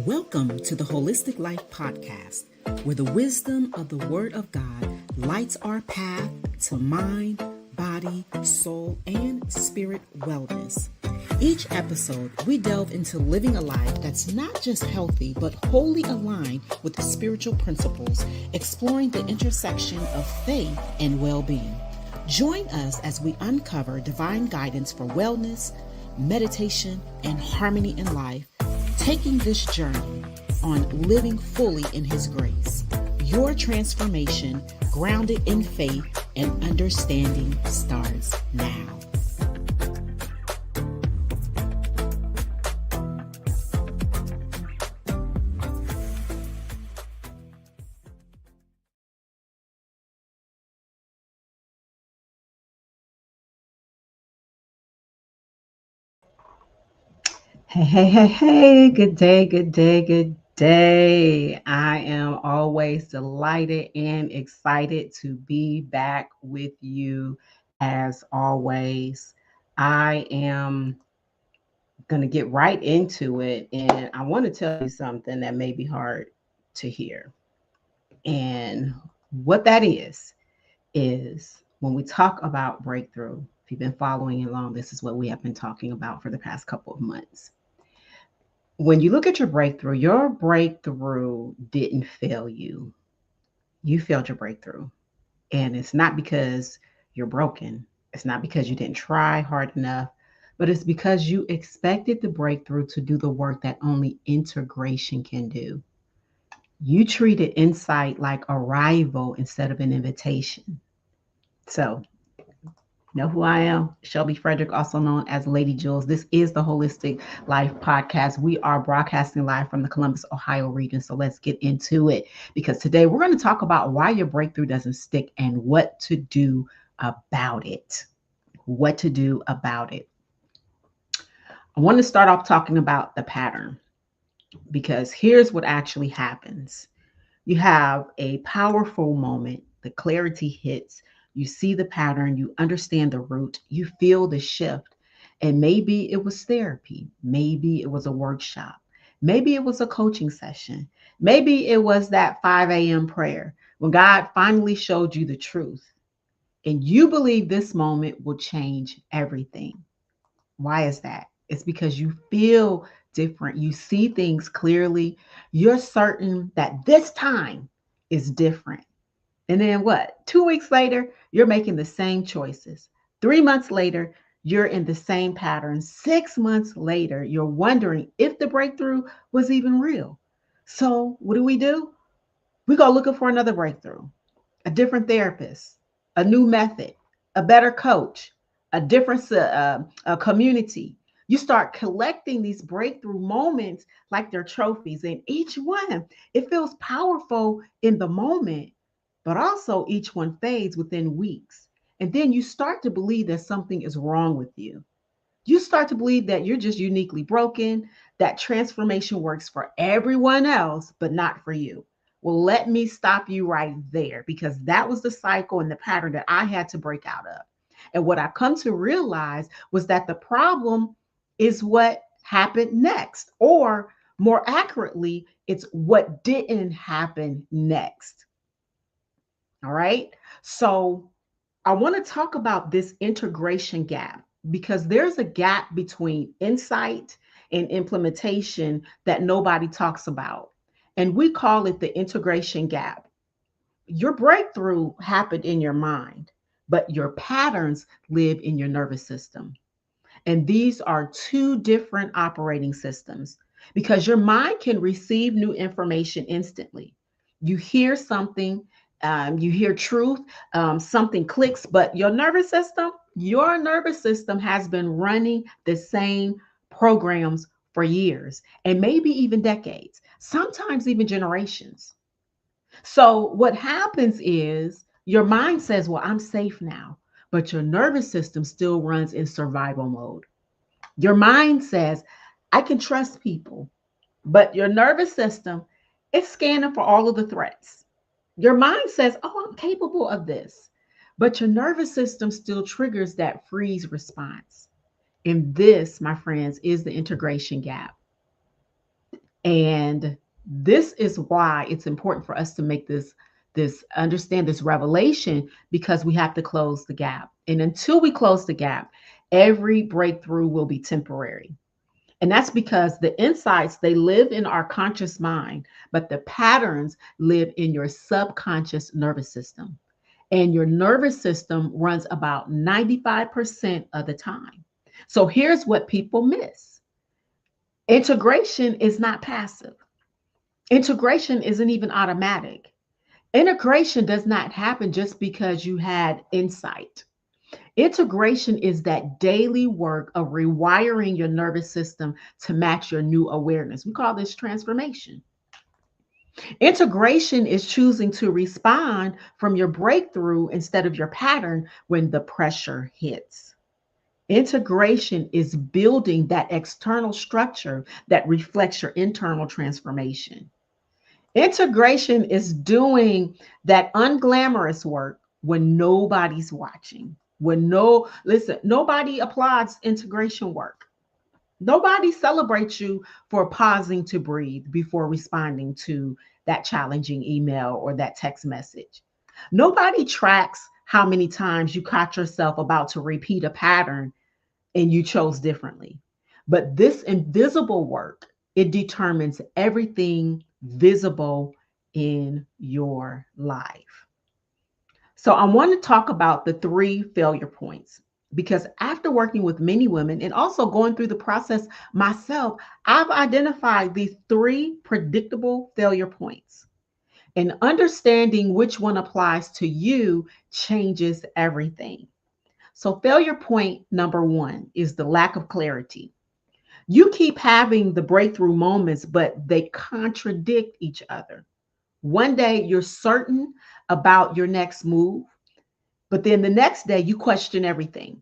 Welcome to the Holistic Life Podcast, where the wisdom of the Word of God lights our path to mind, body, soul, and spirit wellness. Each episode, we delve into living a life that's not just healthy, but wholly aligned with the spiritual principles, exploring the intersection of faith and well-being. Join us as we uncover divine guidance for wellness, meditation, and harmony in life, taking this journey on living fully in His grace. Your transformation, grounded in faith and understanding, starts now. Hey, good day, good day, good day. I am always delighted and excited to be back with you as always. I am going to get right into it, and I want to tell you something that may be hard to hear. And what that is when we talk about breakthrough, if you've been following along, this is what we have been talking about for the past couple of months. When you look at your breakthrough didn't fail you. You failed your breakthrough. And it's not because you're broken. It's not because you didn't try hard enough, but it's because you expected the breakthrough to do the work that only integration can do. You treated insight like arrival instead of an invitation. So know who I am? Shelby Frederick, also known as Lady Jules. This is the Holistic Life Podcast. We are broadcasting live from the Columbus, Ohio region. So let's get into it, because today we're going to talk about why your breakthrough doesn't stick and what to do about it. What to do about it. I want to start off talking about the pattern, because here's what actually happens. You have a powerful moment, the clarity hits, you see the pattern, you understand the root, you feel the shift. And maybe it was therapy, maybe it was a workshop, maybe it was a coaching session, maybe it was that 5 a.m. prayer when God finally showed you the truth. And you believe this moment will change everything. Why is that? It's because you feel different. You see things clearly. You're certain that this time is different. And then what? 2 weeks later, you're making the same choices. 3 months later, you're in the same pattern. 6 months later, you're wondering if the breakthrough was even real. So, what do? We go looking for another breakthrough, a different therapist, a new method, a better coach, a different a community. You start collecting these breakthrough moments like they're trophies, and each one, it feels powerful in the moment, but also each one fades within weeks. And then you start to believe that something is wrong with you. You start to believe that you're just uniquely broken, that transformation works for everyone else, but not for you. Well, let me stop you right there, because that was the cycle and the pattern that I had to break out of. And what I come to realize was that the problem is what happened next, or more accurately, it's what didn't happen next. All right. So I want to talk about this integration gap, because there's a gap between insight and implementation that nobody talks about. And we call it the integration gap. Your breakthrough happened in your mind, but your patterns live in your nervous system. And these are two different operating systems, because your mind can receive new information instantly. You hear something, you hear truth, something clicks, but your nervous system has been running the same programs for years, and maybe even decades, sometimes even generations. So what happens is your mind says, well, I'm safe now, but your nervous system still runs in survival mode. Your mind says, I can trust people, but your nervous system is scanning for all of the threats. Your mind says, oh, I'm capable of this, but your nervous system still triggers that freeze response. And this, my friends, is the integration gap. And this is why it's important for us to make this understand this revelation, because we have to close the gap. And until we close the gap, every breakthrough will be temporary. And that's because the insights, they live in our conscious mind, but the patterns live in your subconscious nervous system. And your nervous system runs about 95% of the time. So here's what people miss: integration is not passive, integration isn't even automatic. Integration does not happen just because you had insight. Integration is that daily work of rewiring your nervous system to match your new awareness. We call this transformation. Integration is choosing to respond from your breakthrough instead of your pattern when the pressure hits. Integration is building that external structure that reflects your internal transformation. Integration is doing that unglamorous work when nobody's watching. Listen, nobody applauds integration work. Nobody celebrates you for pausing to breathe before responding to that challenging email or that text message. Nobody tracks how many times you caught yourself about to repeat a pattern and you chose differently. But this invisible work, it determines everything visible in your life. So I want to talk about the 3 failure points, because after working with many women and also going through the process myself, I've identified these 3 predictable failure points. And understanding which one applies to you changes everything. So, failure point number 1 is the lack of clarity. You keep having the breakthrough moments, but they contradict each other. One day you're certain about your next move, but then the next day you question everything.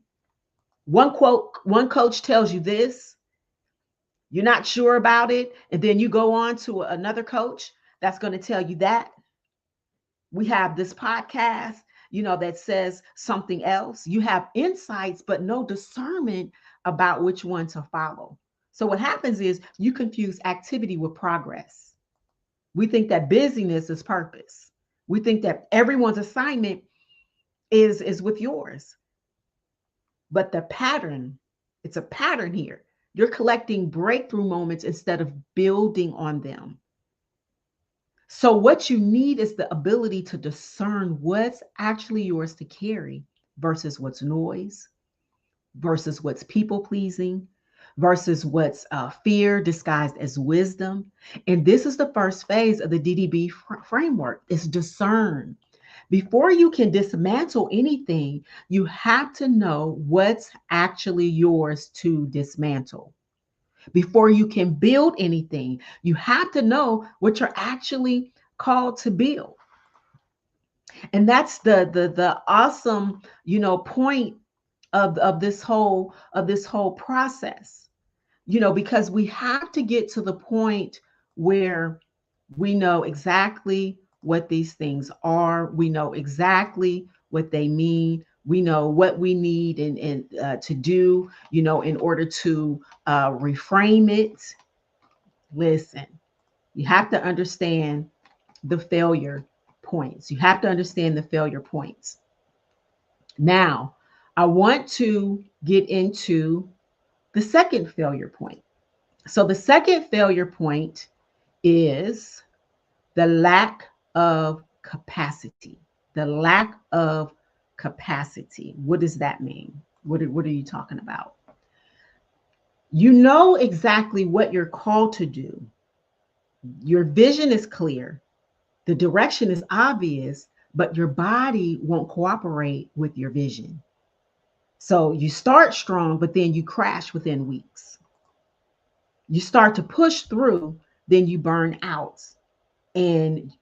One coach tells you this, you're not sure about it, and then you go on to another coach that's going to tell you that. We have this podcast, that says something else. You have insights, but no discernment about which one to follow. So what happens is you confuse activity with progress. We think that busyness is purpose. We think that everyone's assignment is with yours. But the pattern, it's a pattern here. You're collecting breakthrough moments instead of building on them. So, what you need is the ability to discern what's actually yours to carry versus what's noise, versus what's people pleasing, versus what's fear disguised as wisdom. And this is the first phase of the D.D.B framework, is discern. Before you can dismantle anything, you have to know what's actually yours to dismantle. Before you can build anything, you have to know what you're actually called to build. And that's the awesome, point of this whole process. Because we have to get to the point where we know exactly what these things are. We know exactly what they mean. We know what we need and to do, in order to reframe it. Listen, you have to understand the failure points. You have to understand the failure points. Now, I want to get into the second failure point. So, the second failure point is the lack of capacity. The lack of capacity. What does that mean? What are you talking about? You know exactly what you're called to do. Your vision is clear. The direction is obvious, but your body won't cooperate with your vision. So you start strong, but then you crash within weeks. You start to push through, then you burn out, and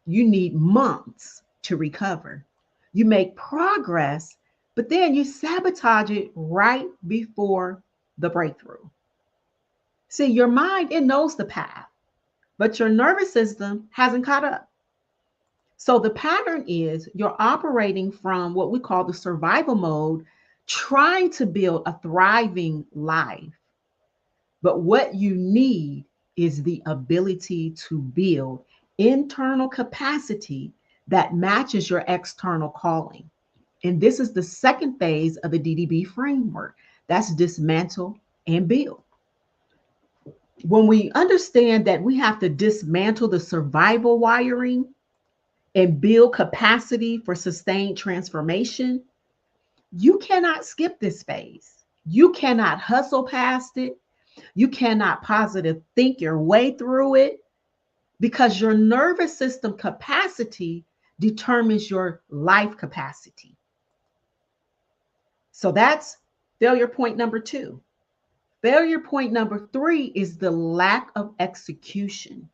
you need months to recover. You make progress, but then you sabotage it right before the breakthrough. See, your mind, it knows the path, but your nervous system hasn't caught up. So the pattern is you're operating from what we call the survival mode, trying to build a thriving life. But what you need is the ability to build internal capacity that matches your external calling. And this is the second phase of the D.D.B framework. That's dismantle and build. When we understand that we have to dismantle the survival wiring and build capacity for sustained transformation, you cannot skip this phase. You cannot hustle past it. You cannot positive think your way through it because your nervous system capacity determines your life capacity. So that's failure point number 2. Failure point number 3 is the lack of execution.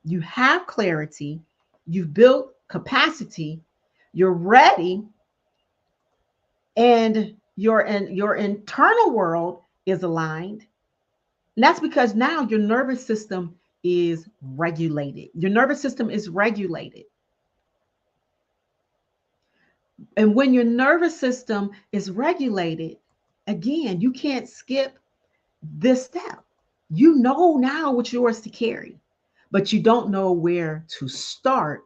You have clarity, you've built capacity, you're ready, and your internal world is aligned. And that's because now your nervous system is regulated. Your nervous system is regulated. And when your nervous system is regulated, again, you can't skip this step. You know now what's yours to carry, but you don't know where to start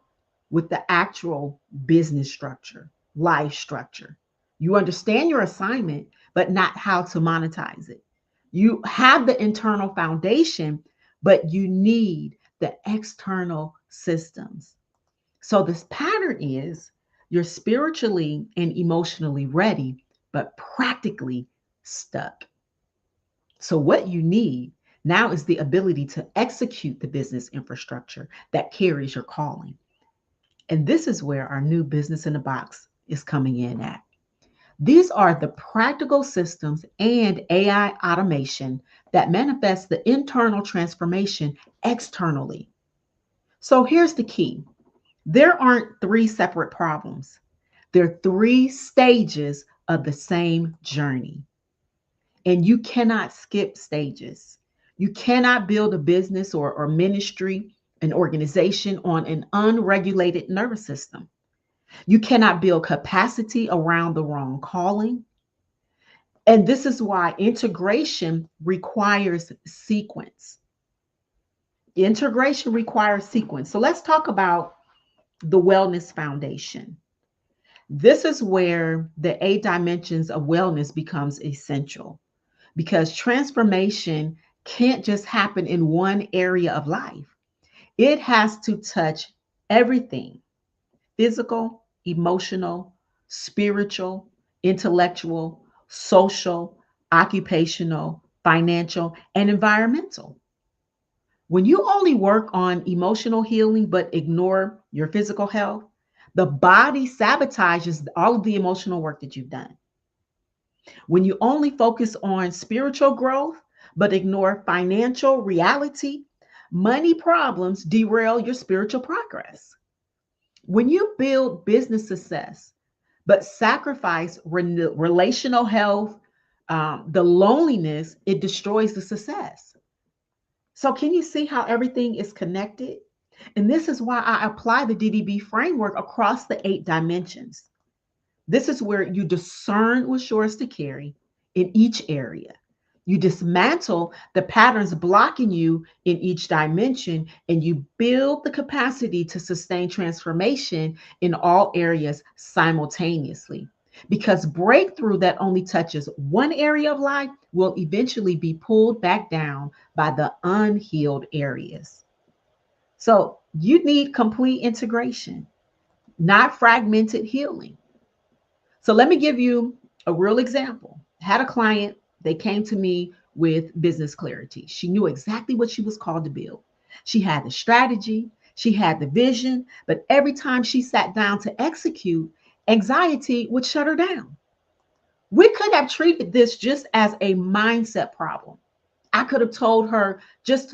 with the actual business structure, life structure. You understand your assignment, but not how to monetize it. You have the internal foundation, but you need the external systems. So this pattern is you're spiritually and emotionally ready, but practically stuck. So what you need now is the ability to execute the business infrastructure that carries your calling. And this is where our new business in a box is coming in at. These are the practical systems and AI automation that manifest the internal transformation externally. So here's the key. There aren't 3 separate problems. There are 3 stages of the same journey. And you cannot skip stages. You cannot build a business or ministry, an organization on an unregulated nervous system. You cannot build capacity around the wrong calling. And this is why integration requires sequence. Integration requires sequence. So let's talk about the wellness foundation. This is where the 8 dimensions of wellness becomes essential because transformation can't just happen in one area of life. It has to touch everything: physical, emotional, spiritual, intellectual, social, occupational, financial, and environmental. When you only work on emotional healing but ignore your physical health, the body sabotages all of the emotional work that you've done. When you only focus on spiritual growth but ignore financial reality, money problems derail your spiritual progress. When you build business success but sacrifice relational health, the loneliness, it destroys the success. So, can you see how everything is connected? And this is why I apply the D.D.B framework across the 8 dimensions. This is where you discern what's yours to carry in each area. You dismantle the patterns blocking you in each dimension, and you build the capacity to sustain transformation in all areas simultaneously. Because breakthrough that only touches one area of life will eventually be pulled back down by the unhealed areas. So you need complete integration, not fragmented healing. So let me give you a real example. I had a client, they came to me with business clarity. She knew exactly what she was called to build. She had the strategy, she had the vision, but every time she sat down to execute, anxiety would shut her down. We could have treated this just as a mindset problem. I could have told her just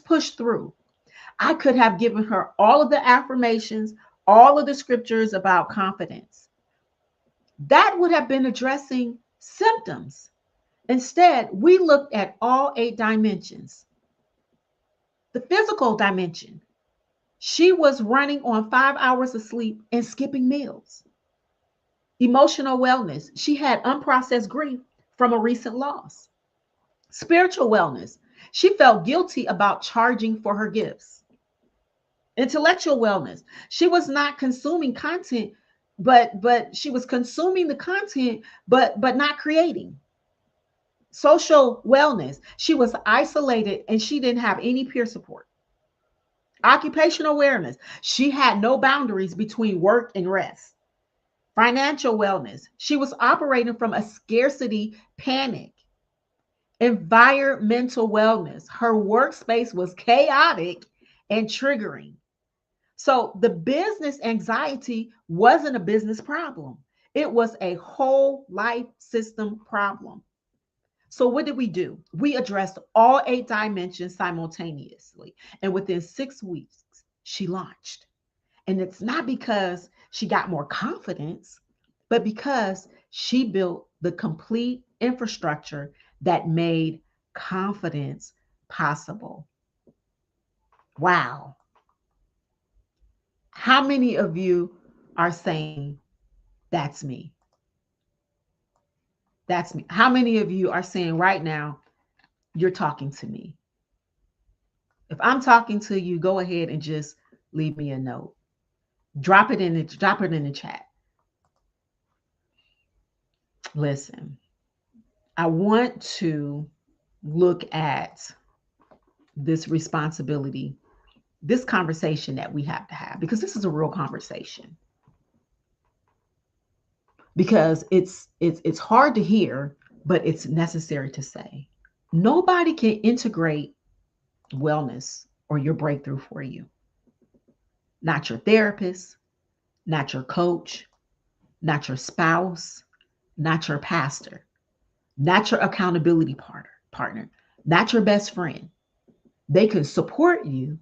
push through. I could have given her all of the affirmations, all of the scriptures about confidence. That would have been addressing symptoms. Instead, we looked at all 8 dimensions. The physical dimension, she was running on 5 hours of sleep and skipping meals. Emotional wellness, she had unprocessed grief from a recent loss. Spiritual wellness, She felt guilty about charging for her gifts. Intellectual wellness. She was not consuming content, but she was consuming the content, but not creating. Social wellness. She was isolated and she didn't have any peer support. Occupational awareness. She had no boundaries between work and rest. Financial wellness. She was operating from a scarcity panic. Environmental wellness. Her workspace was chaotic and triggering. So the business anxiety wasn't a business problem, it was a whole life system problem. So, what did we do? We addressed all 8 dimensions simultaneously. And within 6 weeks, she launched. And it's not because she got more confidence, but because she built the complete infrastructure that made confidence possible. Wow. How many of you are saying, that's me? That's me. How many of you are saying right now, you're talking to me? If I'm talking to you, go ahead and just leave me a note. Drop it in the chat. Listen, I want to look at this responsibility, this conversation that we have to have, because this is a real conversation. Because it's hard to hear, but it's necessary to say. Nobody can integrate wellness or your breakthrough for you. Not your therapist, not your coach, not your spouse, not your pastor, not your accountability partner, not your best friend. They can support you,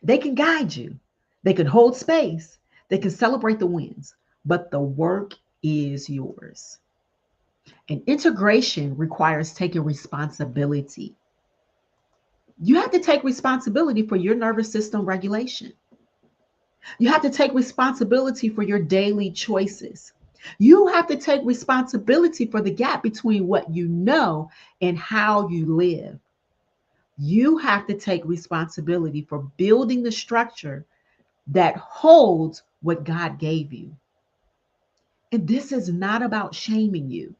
they can guide you, they can hold space, they can celebrate the wins, but the work is yours. And integration requires taking responsibility. You have to take responsibility for your nervous system regulation. You have to take responsibility for your daily choices. You have to take responsibility for the gap between what you know and how you live. You have to take responsibility for building the structure that holds what God gave you. And this is not about shaming you.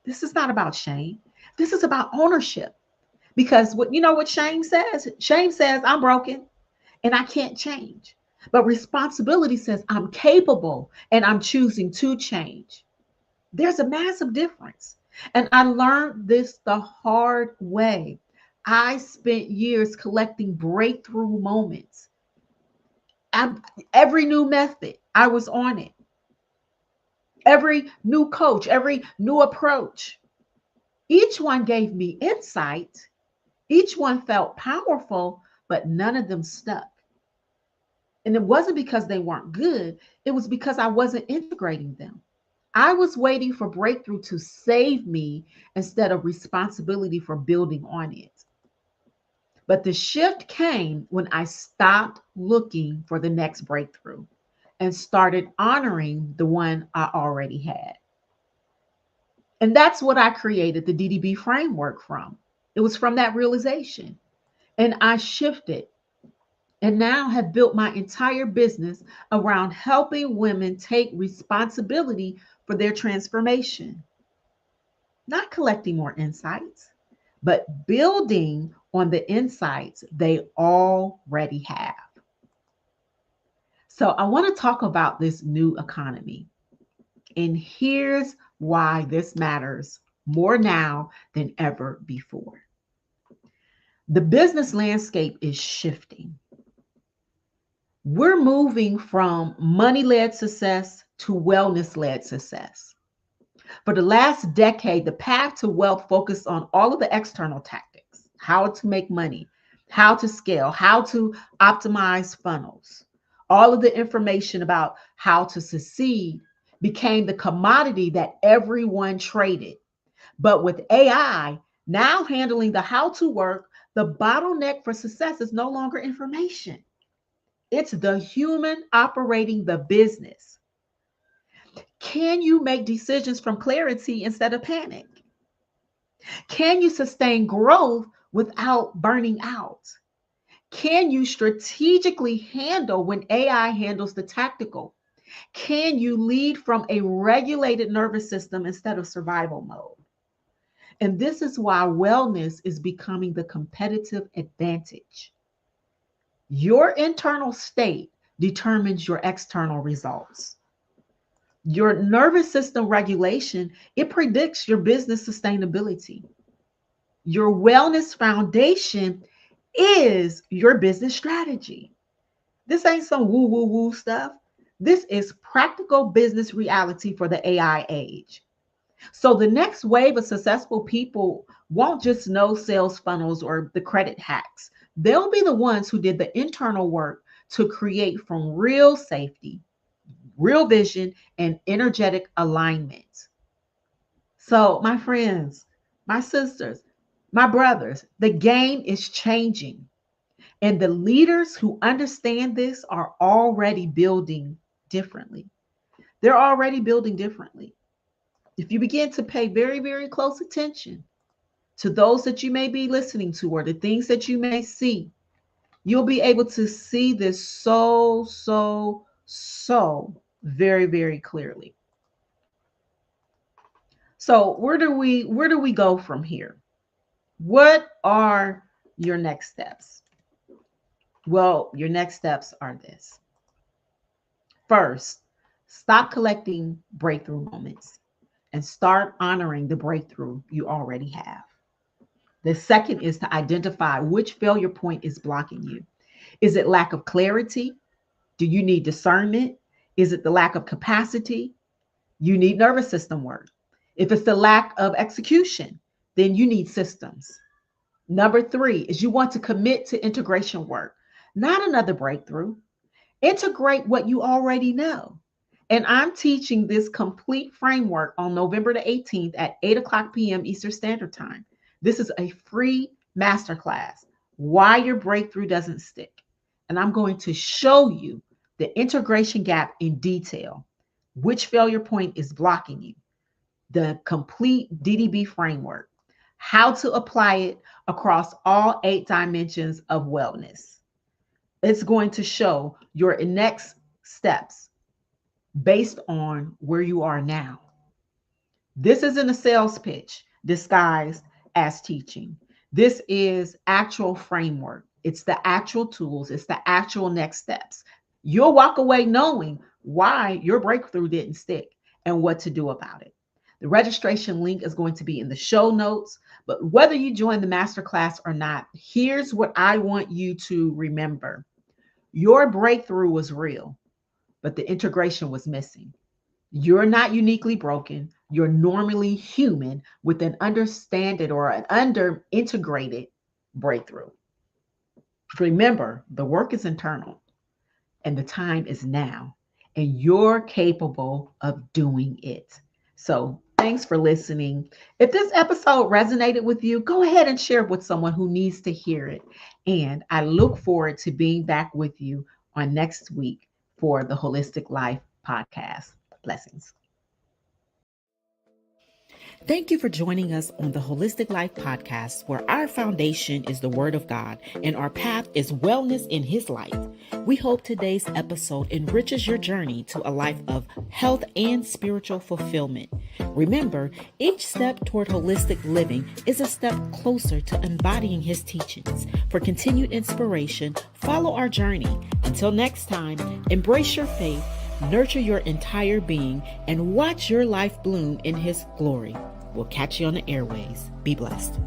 This is not about shame. This is about ownership. Because what you know what shame says? Shame says I'm broken and I can't change. But responsibility says I'm capable and I'm choosing to change. There's a massive difference. And I learned this the hard way. I spent years collecting breakthrough moments. Every new method, I was on it. Every new coach, every new approach. Each one gave me insight. Each one felt powerful, but none of them stuck. And it wasn't because they weren't good, it was because I wasn't integrating them. I was waiting for breakthrough to save me instead of responsibility for building on it. But the shift came when I stopped looking for the next breakthrough and started honoring the one I already had. And that's what I created the D.D.B framework from. It was from that realization. And I shifted and now have built my entire business around helping women take responsibility for their transformation, not collecting more insights, but building on the insights they already have. So, I want to talk about this new economy. And here's why this matters more now than ever before. The business landscape is shifting. We're moving from money led success to wellness led success. For the last decade, the path to wealth focused on all of the external tactics: how to make money, how to scale, how to optimize funnels. All of the information about how to succeed became the commodity that everyone traded. But with AI now handling the how to work, the bottleneck for success is no longer information. It's the human operating the business. Can you make decisions from clarity instead of panic? Can you sustain growth without burning out? Can you strategically handle when AI handles the tactical? Can you lead from a regulated nervous system instead of survival mode? And this is why wellness is becoming the competitive advantage. Your internal state determines your external results. Your nervous system regulation, it predicts your business sustainability. Your wellness foundation is your business strategy. This ain't some woo woo woo stuff. This is practical business reality for the AI age. So the next wave of successful people won't just know sales funnels or the credit hacks. They'll be the ones who did the internal work to create from real safety, real vision, and energetic alignment. So, my friends, my sisters, my brothers, the game is changing. And the leaders who understand this are already building differently. They're already building differently. If you begin to pay very, very close attention to those that you may be listening to or the things that you may see, you'll be able to see this so very, very clearly. So where do we go from here? What are your next steps? Well, your next steps are this. First, stop collecting breakthrough moments and start honoring the breakthrough you already have. The second is to identify which failure point is blocking you. Is it lack of clarity? Do you need discernment? Is it the lack of capacity? You need nervous system work. If it's the lack of execution, then you need systems. Number three is you want to commit to integration work, not another breakthrough. Integrate what you already know. And I'm teaching this complete framework on November the 18th at 8 o'clock p.m. Eastern Standard Time. This is a free masterclass, why your breakthrough doesn't stick. And I'm going to show you the integration gap in detail, which failure point is blocking you, the complete D.D.B framework, how to apply it across all 8 dimensions of wellness. It's going to show your next steps based on where you are now. This isn't a sales pitch disguised as teaching. This is actual framework. It's the actual tools. It's the actual next steps. You'll walk away knowing why your breakthrough didn't stick and what to do about it. The registration link is going to be in the show notes. But whether you join the masterclass or not, here's what I want you to remember. Your breakthrough was real, but the integration was missing. You're not uniquely broken. You're normally human with an understanded or an under integrated breakthrough. Remember, the work is internal and the time is now, and you're capable of doing it. So thanks for listening. If this episode resonated with you, go ahead and share it with someone who needs to hear it. And I look forward to being back with you on next week for the Holistic Life Podcast. Blessings. Thank you for joining us on the Holistic Life Podcast, where our foundation is the Word of God and our path is wellness in His light. We hope today's episode enriches your journey to a life of health and spiritual fulfillment. Remember, each step toward holistic living is a step closer to embodying His teachings. For continued inspiration, follow our journey. Until next time, embrace your faith, nurture your entire being, and watch your life bloom in His glory. We'll catch you on the airways. Be blessed.